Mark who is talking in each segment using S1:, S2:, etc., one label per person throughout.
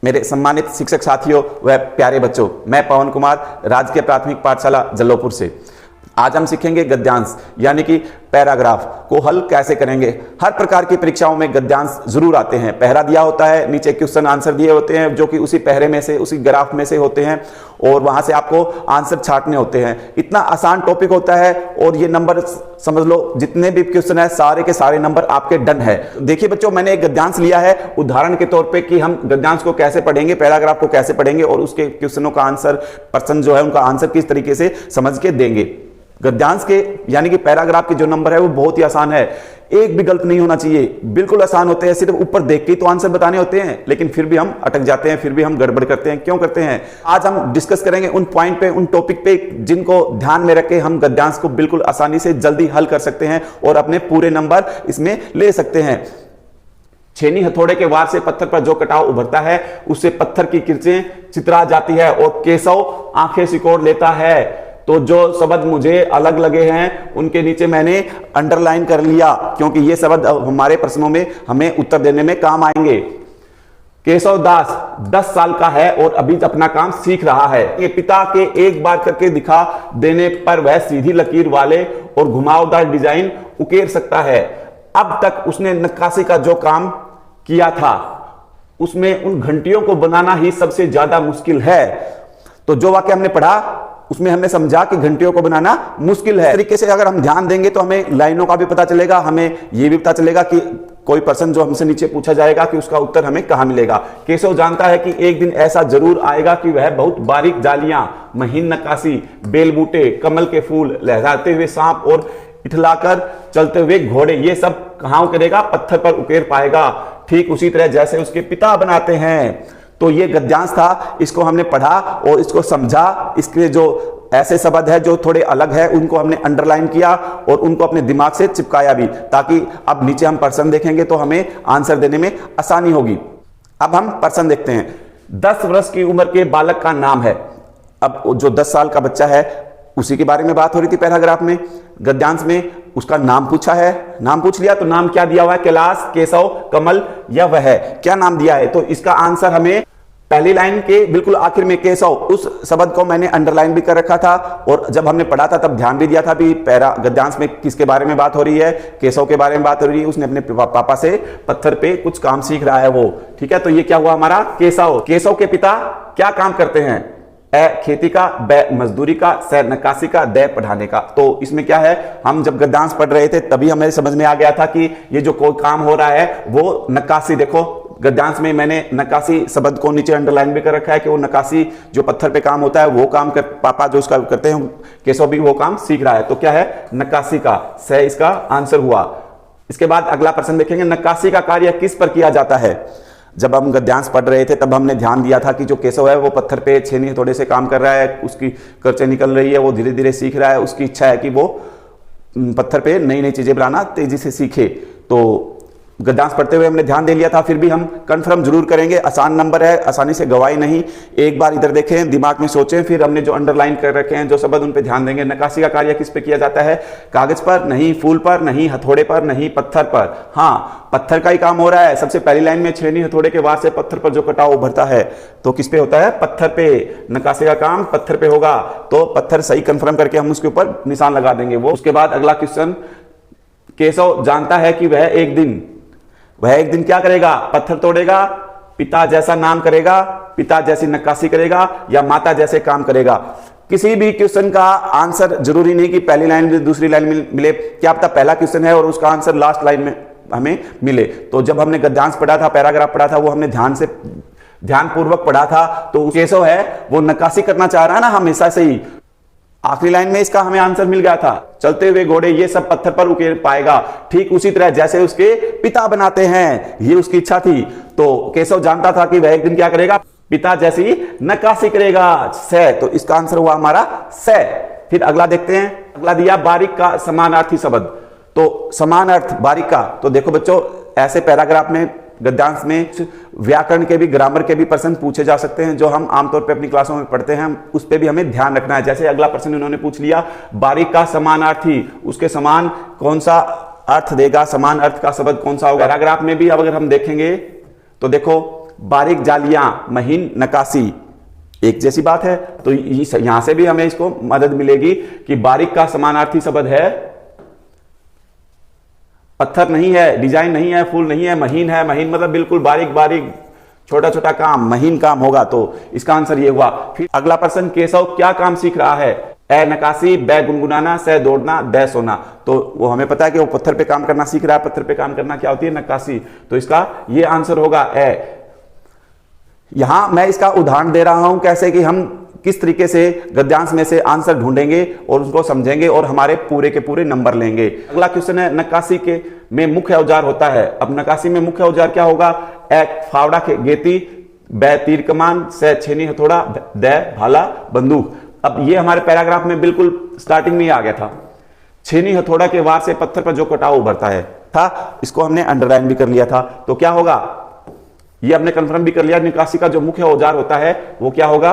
S1: मेरे सम्मानित शिक्षक साथियों व प्यारे बच्चों, मैं पवन कुमार राजकीय प्राथमिक पाठशाला जल्लोपुर से। आज हम सीखेंगे गद्यांश यानी कि पैराग्राफ को हल कैसे करेंगे। हर प्रकार की परीक्षाओं में गद्यांश जरूर आते हैं। पहरा दिया होता है, नीचे क्वेश्चन आंसर दिए होते हैं जो कि उसी पहरे में से, उसी ग्राफ में से होते हैं और वहां से आपको आंसर छांटने होते हैं। इतना आसान टॉपिक होता है और ये नंबर समझ लो, जितने भी क्वेश्चन है सारे के सारे नंबर आपके डन है। देखिए बच्चों, मैंने एक गद्यांश लिया है उदाहरण के तौर पे कि हम गद्यांश को कैसे पढ़ेंगे, पैराग्राफ को कैसे पढ़ेंगे और उसके क्वेश्चनों का आंसर, पर्सन जो है उनका आंसर किस तरीके से समझ के देंगे। गद्यांश के यानी कि पैराग्राफ के जो नंबर है वो बहुत ही आसान है, एक भी गलत नहीं होना चाहिए, बिल्कुल आसान होते हैं। सिर्फ ऊपर देख के तो आंसर बताने होते हैं, लेकिन फिर भी हम अटक जाते हैं, फिर भी हम गड़बड़ करते हैं। क्यों करते हैं? आज हम डिस्कस करेंगे उन पॉइंट पे, उन टॉपिक पे जिनको ध्यान में रख के हम गद्यांश को बिल्कुल आसानी से जल्दी हल कर सकते हैं और अपने पूरे नंबर इसमें ले सकते हैं। छेनी हथौड़े के वार से पत्थर पर जो कटाव उभरता है उससे पत्थर की किरचें चित्रा जाती है और केशव आंखें सिकोड़ लेता है। तो जो शब्द मुझे अलग लगे हैं उनके नीचे मैंने अंडरलाइन कर लिया, क्योंकि ये शब्द हमारे प्रश्नों में हमें उत्तर देने में काम आएंगे। केशव दास 10 साल का है और अभी अपना काम सीख रहा है। ये पिता के एक बार करके दिखा देने पर वह सीधी लकीर वाले और घुमावदार डिजाइन उकेर सकता है। अब तक उसने नक्काशी का जो काम किया था उसमें उन घंटियों को बनाना ही सबसे ज्यादा मुश्किल है। तो जो वाक्य हमने पढ़ा उसमें हमने समझा कि घंटियों को बनाना मुश्किल है। इस तरीके से अगर हम ध्यान देंगे तो हमें लाइनों का भी पता चलेगा, हमें यह भी पता चलेगा कि कोई प्रश्न जो हमसे नीचे पूछा जाएगा कि उसका उत्तर हमें कहां मिलेगा। केशव जानता है कि एक दिन ऐसा जरूर आएगा कि वह बहुत बारीक जालियां, महीन नक्काशी, बेलबूटे, कमल के फूल, लहराते हुए सांप और इठलाकर चलते हुए घोड़े, ये सब कहां करेगा? पत्थर पर उकेर पाएगा, ठीक उसी तरह जैसे उसके पिता बनाते हैं। तो ये गद्यांश था, इसको हमने पढ़ा और इसको समझा। इसके जो ऐसे शब्द है जो थोड़े अलग है उनको हमने अंडरलाइन किया और उनको अपने दिमाग से चिपकाया भी, ताकि अब नीचे हम पर्सन देखेंगे तो हमें आंसर देने में आसानी होगी। अब हम पर्सन देखते हैं। 10 वर्ष की उम्र के बालक का नाम है। अब जो 10 साल का बच्चा है उसी के बारे में बात हो रही थी पैराग्राफ में। गद्यांश में उसका नाम पूछा है, नाम पूछ लिया तो नाम क्या दिया हुआ है? कैलाश, केशव, कमल या वह है, क्या नाम दिया है? तो इसका आंसर हमें पहली लाइन के बिल्कुल आखिर में केशव, उस शब्द को मैंने अंडरलाइन भी कर रखा था और जब हमने पढ़ा था तब ध्यान भी दिया था भी गद्यांश में किसके बारे में बात हो रही है? केशव के बारे में बात हो रही है। उसने अपने पापा से पत्थर पे कुछ काम सीख रहा है वो, ठीक है। तो ये क्या हुआ हमारा? केशव। केशव के पिता क्या काम करते हैं? ए खेती का, ब मजदूरी का, स नक्काशी का, द पढ़ाने का। तो इसमें क्या है, हम जब गद्यांश पढ़ रहे थे तभी हमें समझ में आ गया था कि ये जो कोई काम हो रहा है वो नक्काशी। देखो गद्यांश में मैंने नक्काशी शब्द को नीचे अंडरलाइन भी कर रखा है कि वो नक्काशी जो पत्थर पे काम होता है वो काम पापा जो उसका करते हैं, केशव भी वो काम सीख रहा है। तो क्या है? नक्काशी का, स इसका आंसर हुआ। इसके बाद अगला प्रश्न देखेंगे, नक्काशी का कार्य किस पर किया जाता है? जब हम गद्यांश पढ़ रहे थे तब हमने ध्यान दिया था कि जो केशव है वो पत्थर पे छेनी हथौड़े से काम कर रहा है, उसकी कर्चे निकल रही है, वो धीरे धीरे सीख रहा है। उसकी इच्छा है कि वो पत्थर पे नई नई चीजें बनाना तेजी से सीखे। तो गद्यांश पढ़ते हुए हमने ध्यान दे लिया था, फिर भी हम कंफर्म जरूर करेंगे। आसान नंबर है, आसानी से गवाही नहीं। एक बार इधर देखें, दिमाग में सोचें, फिर हमने जो अंडरलाइन कर रखे हैं जो शब्द उन पे ध्यान देंगे। नक्काशी का कार्य किस पे किया जाता है? कागज पर नहीं, फूल पर नहीं, हथौड़े पर नहीं, पत्थर पर। हाँ, पत्थर का ही काम हो रहा है। सबसे पहली लाइन में छेनी हथौड़े के वार से पत्थर पर जो कटाव उभरता है, तो किस पे होता है? पत्थर पे। नक्काशी का काम पत्थर पे होगा, तो पत्थर सही कंफर्म करके हम उसके ऊपर निशान लगा देंगे वो। उसके बाद अगला क्वेश्चन, केशव जानता है कि वह एक दिन क्या करेगा? पत्थर तोड़ेगा, पिता जैसा नाम करेगा, पिता जैसी नक्काशी करेगा या माता जैसे काम करेगा। किसी भी क्वेश्चन का आंसर जरूरी नहीं कि पहली लाइन में दूसरी लाइन में मिले, क्या पता पहला क्वेश्चन है और उसका आंसर लास्ट लाइन में हमें मिले। तो जब हमने गद्यांश पढ़ा था, पैराग्राफ पढ़ा था, वो हमने ध्यानपूर्वक पढ़ा था। तो केशव है वो नक्काशी करना चाह रहा है ना हमेशा से ही। आखिरी लाइन में इसका हमें आंसर मिल गया था, चलते हुए घोड़े ये सब पत्थर पर उकेर पाएगा, ठीक उसी तरह जैसे उसके पिता बनाते हैं, ये उसकी इच्छा थी। तो केशव जानता था कि वह एक दिन क्या करेगा? पिता जैसी नक्काशी करेगा, स। तो इसका आंसर हुआ हमारा स। फिर अगला देखते हैं, अगला दिया बारीक का समानार्थी शब्द। तो समान अर्थ बारीक का, तो देखो बच्चों ऐसे पैराग्राफ में गद्यांश में व्याकरण के भी, ग्रामर के भी प्रश्न पूछे जा सकते हैं जो हम आमतौर पे अपनी क्लासों में पढ़ते हैं, उस पे भी हमें ध्यान रखना है। जैसे अगला प्रश्न इन्होंने पूछ लिया, बारीक का समानार्थी, उसके समान कौन सा अर्थ देगा? समान अर्थ का शब्द कौन सा होगा? पैराग्राफ में भी अगर हम देखेंगे तो देखो बारीक जालियां, महीन नक्काशी, एक जैसी बात है। तो यहां से भी हमें इसको मदद मिलेगी कि बारीक का समानार्थी शब्द है पत्थर नहीं है, डिजाइन नहीं है, फूल नहीं है, महीन है। महीन मतलब बिल्कुल बारीक बारीक छोटा छोटा काम, महीन काम होगा। तो इसका आंसर ये हुआ। फिर अगला प्रश्न, केशव क्या काम सीख रहा है? ए नक्काशी, ब गुनगुनाना, से दौड़ना, द सोना। तो वो हमें पता है कि वो पत्थर पे काम करना सीख रहा है। पत्थर पे काम करना क्या होती है? नक्काशी। तो इसका ये आंसर होगा ए। यहां मैं इसका उदाहरण दे रहा हूं कैसे कि हम किस तरीके से गद्यांश में से आंसर ढूंढेंगे और उसको समझेंगे और हमारे पूरे के पूरे नंबर लेंगे। अगला क्वेश्चन है, नक्काशी के में मुख्य औजार होता है। अब नक्काशी में मुख्य औजार क्या होगा? एक फावड़ा के गेती, ब तीर कमान, से छेनी हथौड़ा, द भाला बंदूक। अब ये हमारे पैराग्राफ में बिल्कुल स्टार्टिंग में ही आ गया था। छेनी हथौड़ा के वार से पत्थर पर जो कटाव उभरता है था, इसको हमने अंडरलाइन भी कर लिया था। तो क्या होगा? ये हमने कंफर्म भी कर लिया। नक्काशी का जो मुख्य औजार होता है वो क्या होगा?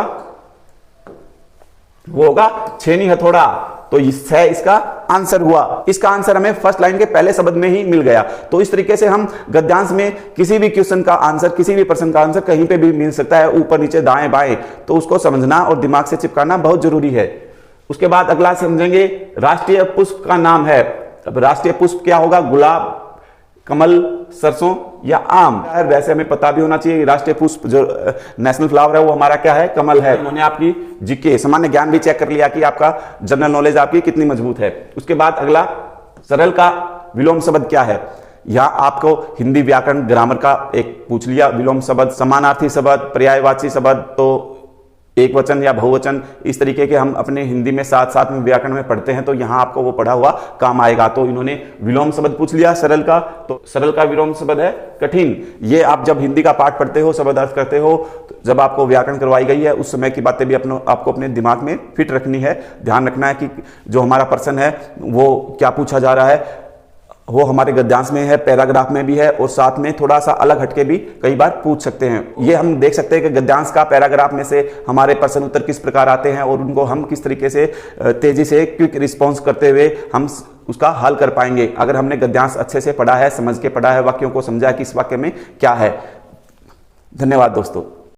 S1: वो होगा छेनी हथौड़ा। तो इसका आंसर हुआ। इसका आंसर हमें फर्स्ट लाइन के पहले शब्द में ही मिल गया। तो इस तरीके से हम गद्यांश में किसी भी क्वेश्चन का आंसर, किसी भी प्रश्न का आंसर कहीं पे भी मिल सकता है, ऊपर नीचे दाएं बाएं। तो उसको समझना और दिमाग से चिपकाना बहुत जरूरी है। उसके बाद अगला समझेंगे, राष्ट्रीय पुष्प का नाम है। अब राष्ट्रीय पुष्प क्या होगा? गुलाब, कमल, सरसों या आम। वैसे हमें पता भी होना चाहिए राष्ट्रीय पुष्प जो नेशनल फ्लावर है वो हमारा क्या है? कमल है। उन्होंने आपकी जीके सामान्य ज्ञान भी चेक कर लिया कि आपका जनरल नॉलेज आपकी कितनी मजबूत है। उसके बाद अगला, सरल का विलोम शब्द क्या है? यहां आपको हिंदी व्याकरण ग्रामर का एक पूछ लिया। विलोम शब्द, समानार्थी शब्द, पर्यायवाची शब्द, तो एक वचन या बहुवचन, इस तरीके के हम अपने हिंदी में साथ साथ में व्याकरण में पढ़ते हैं। तो यहां आपको वो पढ़ा हुआ काम आएगा। तो इन्होंने विलोम शब्द पूछ लिया सरल का। तो सरल का विलोम शब्द है कठिन। ये आप जब हिंदी का पाठ पढ़ते हो, शब्द अर्थ करते हो, तो जब आपको व्याकरण करवाई गई है उस समय की बातें भी आपको अपने दिमाग में फिट रखनी है। ध्यान रखना है कि जो हमारा प्रश्न है वो क्या पूछा जा रहा है, वो हमारे गद्यांश में है, पैराग्राफ में भी है, और साथ में थोड़ा सा अलग हटके भी कई बार पूछ सकते हैं। ये हम देख सकते हैं कि गद्यांश का पैराग्राफ में से हमारे प्रश्न उत्तर किस प्रकार आते हैं और उनको हम किस तरीके से तेजी से क्विक रिस्पॉन्स करते हुए हम उसका हल कर पाएंगे। अगर हमने गद्यांश अच्छे से पढ़ा है, समझ के पढ़ा है, वाक्यों को समझा है कि इस वाक्य में क्या है। धन्यवाद दोस्तों।